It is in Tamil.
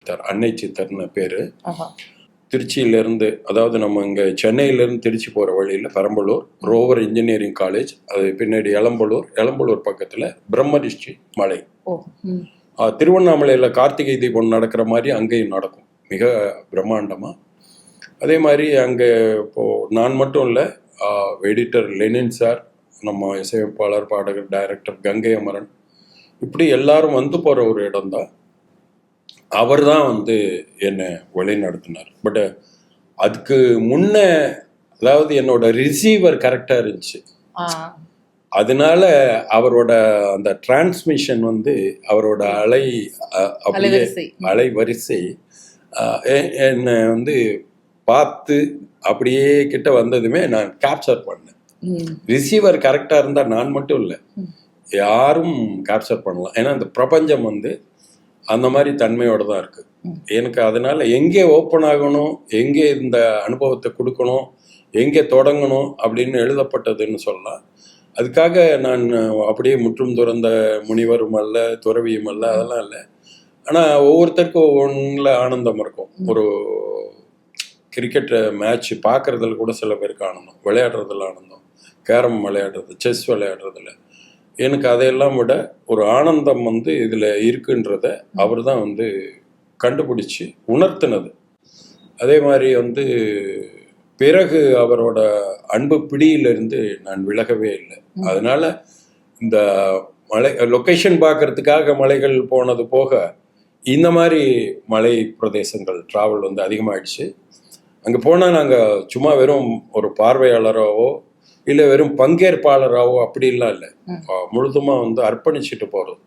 சித்தர், அன்னை சித்தர்னு பேர். திருச்சியிலேருந்து, அதாவது நம்ம இங்கே சென்னையிலேருந்து திருச்சி போகிற வழியில் பெரம்பலூர் ரோவர் இன்ஜினியரிங் காலேஜ், அது பின்னாடி எளம்பலூர் பக்கத்தில் பிரம்மரிஷி மலை. திருவண்ணாமலையில் கார்த்திகை தீபம் நடக்கிற மாதிரி அங்கேயும் நடக்கும், மிக பிரம்மாண்டமாக. அதே மாதிரி அங்கே இப்போது நான் மட்டும் இல்லை, எடிட்டர் லெனின் சார், நம்ம இசையமைப்பாளர், பாடகர், டைரக்டர் கங்கை அமரன், இப்படி எல்லாரும் வந்து போகிற ஒரு இடம்தான். அவர் தான் வந்து என்னை வழி நடத்தினார். பட் அதுக்கு முன்ன, அதாவது என்னோட ரிசீவர் கரெக்டாக இருந்துச்சு, அதனால அவரோட அந்த டிரான்ஸ்மிஷன் வந்து அவரோட அலைவரிசை என்னை வந்து பார்த்து அப்படியே கிட்ட வந்ததுமே நான் கேப்சர் பண்ணேன். ரிசீவர் கரெக்டாக இருந்தால் நான் மட்டும் இல்லை, யாரும் கேப்சர் பண்ணலாம். ஏன்னா இந்த பிரபஞ்சம் வந்து அந்த மாதிரி தன்மையோடு தான் இருக்குது எனக்கு. அதனால எங்கே ஓப்பன் ஆகணும், எங்கே இந்த அனுபவத்தை கொடுக்கணும், எங்கே தொடங்கணும் அப்படின்னு எழுதப்பட்டதுன்னு சொல்லலாம். அதுக்காக நான் அப்படியே முற்றும் துறந்த முனிவரும் அல்ல, துறவியும் அல்ல, அதெல்லாம் இல்லை. ஆனால் ஒவ்வொருத்தருக்கும் ஒவ்வொன்றில் ஆனந்தம் இருக்கும். ஒரு கிரிக்கெட் மேட்ச் பார்க்குறதுல கூட சில பேருக்கு ஆனந்தம், விளையாடுறதுல ஆனந்தம், கேரம் விளையாடுறது, செஸ் விளையாடுறதுல. எனக்கு அதையெல்லாம் விட ஒரு ஆனந்தம் வந்து இதில் இருக்குன்றத அவர் தான் வந்து கண்டுபிடிச்சி உணர்த்தினது. அதே மாதிரி வந்து பிறகு அவரோட அன்பு பிடியிலிருந்து நான் விலகவே இல்லை. அதனால இந்த மலை லொக்கேஷன் பார்க்கறதுக்காக மலைகள் போனது போக இந்த மாதிரி மலை பிரதேசங்கள் ட்ராவல் வந்து அதிகமாகிடுச்சு. அங்கே போனால் நாங்கள் சும்மா வெறும் ஒரு பார்வையாளராகவோ இல்லை வெறும் பங்கேற்பாளராகவோ அப்படிலாம் இல்லை, முழுதுமாக வந்து அர்ப்பணிச்சுட்டு போகிறது.